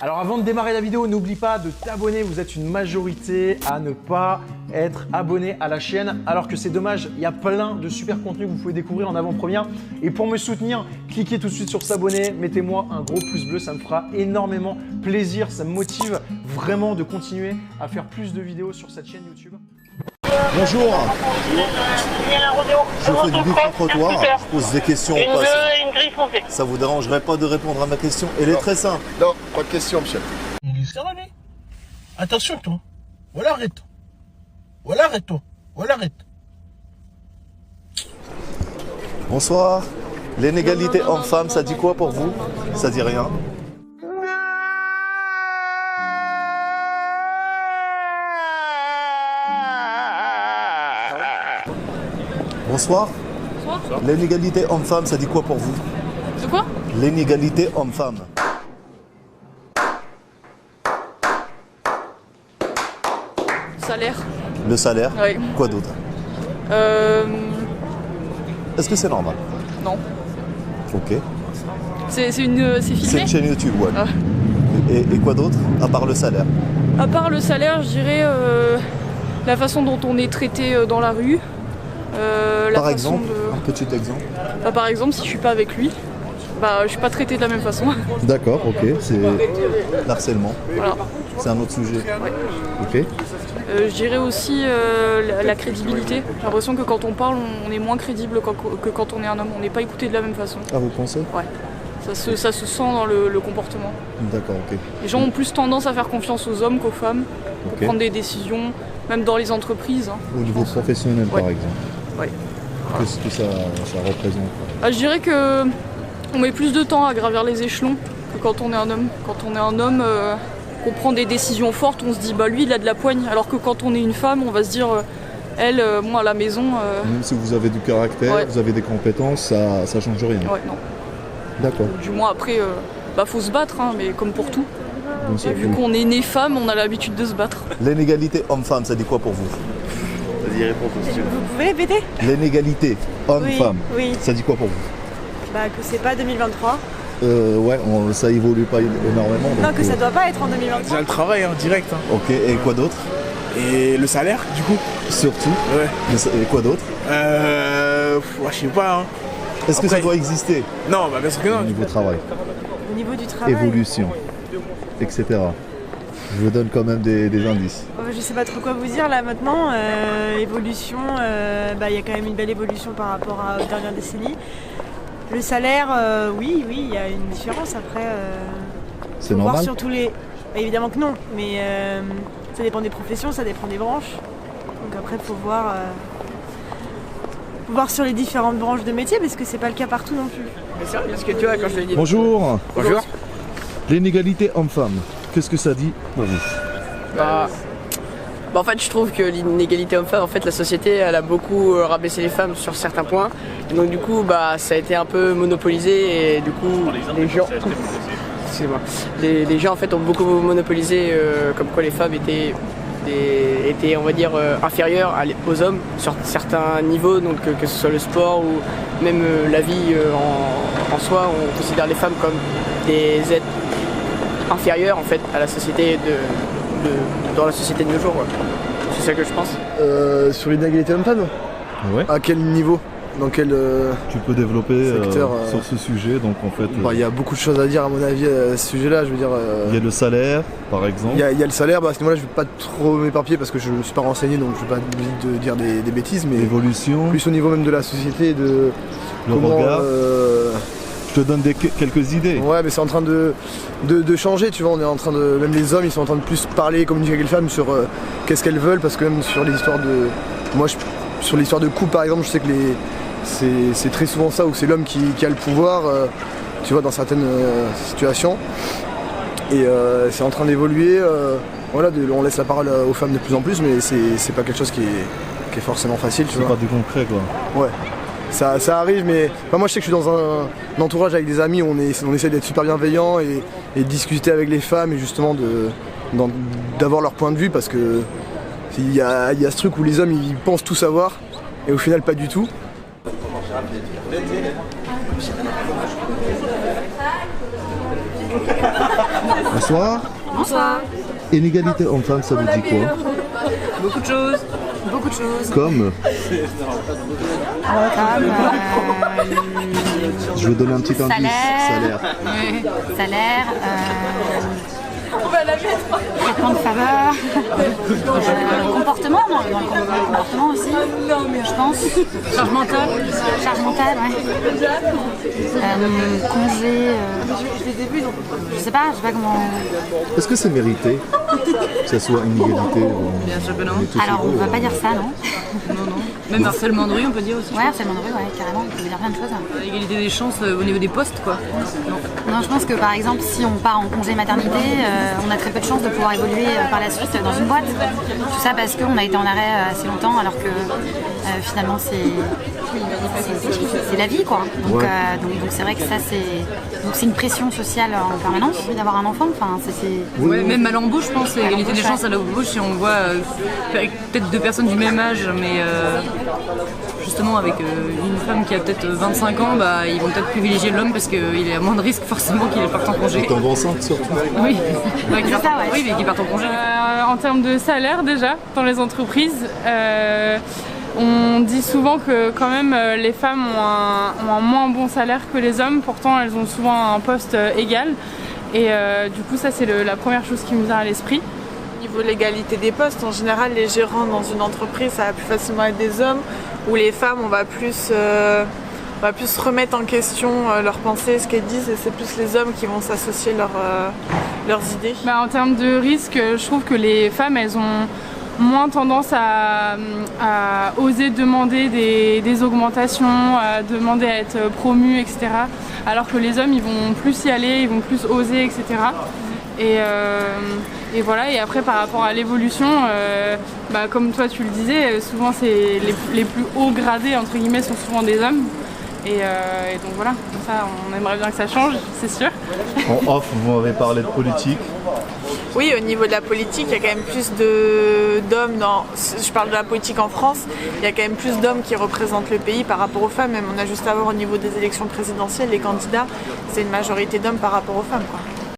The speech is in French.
Alors avant de démarrer la vidéo, n'oublie pas de t'abonner, vous êtes une majorité à ne pas être abonné à la chaîne, alors que c'est dommage, il y a plein de super contenus que vous pouvez découvrir en avant-première. Et pour me soutenir, cliquez tout de suite sur s'abonner, mettez-moi un gros pouce bleu, ça me fera énormément plaisir, ça me motive vraiment de continuer à faire plus de vidéos sur cette chaîne YouTube. Bonjour, je fais du micro-trottoir, je pose des questions aux passants. Ça vous dérangerait pas de répondre à ma question? Elle est très simple. Non, pas de question, monsieur. Ça va, lui. Attention, toi. Voilà, arrête. Voilà, arrête-toi. Voilà, arrête. Bonsoir. L'inégalité homme-femme, ça dit quoi pour vous? Ça dit rien. Bonsoir. Bonsoir. L'inégalité homme-femme, ça dit quoi pour vous? De quoi? L'inégalité homme-femme. Salaire. Le salaire. Oui. Quoi d'autre? Est-ce que c'est normal? Non. Ok. C'est C'est filmé? une chaîne YouTube, ouais. Ah. Et quoi d'autre? À part le salaire. À part le salaire, je dirais la façon dont on est traité dans la rue. Par exemple, un petit exemple. Bah, par exemple, si je suis pas avec lui, bah, je suis pas traitée de la même façon. D'accord, ok. C'est l'harcèlement. Voilà. C'est un autre sujet. Ouais. Ok. Je dirais aussi la crédibilité. J'ai l'impression que quand on parle, on est moins crédible que quand on est un homme. On n'est pas écouté de la même façon. Ah, vous pensez? Ouais. Ça se sent dans le comportement. D'accord, ok. Les gens ont plus tendance à faire confiance aux hommes qu'aux femmes pour Ok. prendre des décisions, même dans les entreprises. Hein. Au niveau professionnel, Ouais. par exemple. Ouais. Qu'est-ce que ça représente? Bah, je dirais que on met plus de temps à gravir les échelons que quand on est un homme. Quand on est un homme, qu'on prend des décisions fortes, on se dit bah lui il a de la poigne. Alors que quand on est une femme, on va se dire elle, moi à la maison. Même si vous avez du caractère, Ouais. vous avez des compétences, ça change rien. Ouais, non. D'accord. Du moins après, bah faut se battre, hein, mais comme pour tout. Bien Et sûr. vu qu'on est né femme, on a l'habitude de se battre. L'inégalité homme-femme, ça dit quoi pour vous? Vas-y, réponds. Vous pouvez répéter? L'inégalité homme-femme, Oui, ça dit quoi pour vous? bah que c'est pas 2023. Ouais, ça évolue pas énormément. Non, donc, que ça doit pas être en 2023. Déjà le travail, hein, direct. Hein. Ok, et quoi d'autre? Et le salaire, du coup. Surtout. Ouais. Et quoi d'autre? Je sais pas. Hein. Est-ce que ça Après- doit exister Non, bah bien sûr que au non. niveau travail? Au niveau du travail. Évolution, etc. Je vous donne quand même des indices. Je sais pas trop quoi vous dire là maintenant. Évolution, bah il y a quand même une belle évolution par rapport aux dernières décennies. Le salaire, oui, il y a une différence après. C'est Faut voir normal? sur tous les. Bah, évidemment que non, mais ça dépend des professions, ça dépend des branches. Donc après faut voir. Faut voir sur les différentes branches de métier parce que c'est pas le cas partout non plus. Parce que tu vois, quand je l'ai dit. Bonjour. Bonjour. L'inégalité homme-femme, qu'est-ce que ça dit pour vous? Bah, en fait, je trouve que l'inégalité homme-femme, en fait, la société, elle a beaucoup rabaissé les femmes sur certains points. Et donc, du coup, bah, ça a été un peu monopolisé et du coup, les gens, excusez-moi, les gens en fait ont beaucoup monopolisé, comme quoi les femmes étaient, on va dire, inférieures aux hommes sur certains niveaux, donc que ce soit le sport ou même la vie en soi, on considère les femmes comme des êtres inférieurs en fait à la société dans la société de nos jours. Ouais. C'est ça que je pense. Sur l'inégalité homme-femme, Ouais. à quel niveau? Dans quel. Tu peux développer secteur, sur ce sujet, donc en fait, Bah, il y a beaucoup de choses à dire à mon avis à ce sujet-là. Je veux dire. il y a le salaire, par exemple. Il y a le salaire, bah, à ce moment-là, je ne vais pas trop m'éparpiller parce que je ne suis pas renseigné, donc je ne vais pas de dire des bêtises, mais Évolution, plus au niveau même de la société, de le regard. Je te donne quelques idées. Ouais, mais c'est en train de changer, tu vois. On est en train de, même les hommes, ils sont en train de plus parler, communiquer avec les femmes sur qu'est-ce qu'elles veulent, parce que même sur les histoires de, sur l'histoire de couple, par exemple, je sais que c'est très souvent ça où c'est l'homme qui a le pouvoir, tu vois, dans certaines situations. Et c'est en train d'évoluer. Voilà, on laisse la parole aux femmes de plus en plus, mais c'est pas quelque chose qui est forcément facile, tu C'est vois. pas du concret, quoi. Ouais. Ça arrive, mais enfin, moi je sais que je suis dans un entourage avec des amis où on essaie d'être super bienveillant et de discuter avec les femmes et justement d'avoir leur point de vue, parce que il y a ce truc où les hommes ils pensent tout savoir et au final pas du tout. Bonsoir. Bonsoir. Inégalité homme-femme, ça vous dit quoi? Beaucoup de choses. Beaucoup de choses. Comme je vais donner un petit indice. Salaire. Oui. Salaire. Traitement de faveur. Comportement, non, dans le comportement aussi, je pense. Charge mentale. Charge mentale, ouais. Congé. Je sais pas comment. Est-ce que c'est mérité que ça soit une égalité? Bien sûr que non. Alors, on va pas dire ça, non? Non. Même harcèlement de rue, on peut dire aussi. Ouais, harcèlement de rue, ouais, carrément. On peut dire plein de choses. L'égalité des chances au niveau des postes, quoi. Non, je pense que par exemple, si on part en congé maternité, on a très peu de chances de pouvoir évoluer par la suite dans une boîte. Tout ça parce qu'on a été en arrêt assez longtemps, alors que finalement, c'est la vie, quoi. Donc c'est vrai que ça, c'est une pression sociale en permanence d'avoir un enfant. Enfin, ouais, même à l'embauche, je pense, l'égalité des chances à l'embauche, si on voit peut-être deux personnes du même âge, mais justement avec une femme qui a peut-être 25 ans, bah, ils vont peut-être privilégier l'homme parce qu'il est à moins de risque forcément qu'il parte en congé. Il tombe enceinte surtout. Oui, mais qu'il parte en congé. En termes de salaire déjà, dans les entreprises, on dit souvent que quand même les femmes ont un moins bon salaire que les hommes, pourtant elles ont souvent un poste égal. Et du coup ça c'est la première chose qui me vient à l'esprit. Au niveau de l'égalité des postes, en général les gérants dans une entreprise ça va plus facilement être des hommes, ou les femmes on va plus remettre en question leurs pensées, ce qu'elles disent, et c'est plus les hommes qui vont s'associer leurs idées. En termes de risque, je trouve que les femmes elles ont moins tendance à oser demander des augmentations, à demander à être promues, etc. Alors que les hommes, ils vont plus y aller, ils vont plus oser, etc. Et voilà, et après par rapport à l'évolution, comme toi tu le disais, souvent c'est les plus hauts gradés, entre guillemets, sont souvent des hommes. Et donc voilà, ça on aimerait bien que ça change, c'est sûr. En off, vous m'avez parlé de politique. Oui, au niveau de la politique, il y a quand même plus d'hommes je parle de la politique en France, il y a quand même plus d'hommes qui représentent le pays par rapport aux femmes. Même on a juste à voir au niveau des élections présidentielles, les candidats, c'est une majorité d'hommes par rapport aux femmes, quoi.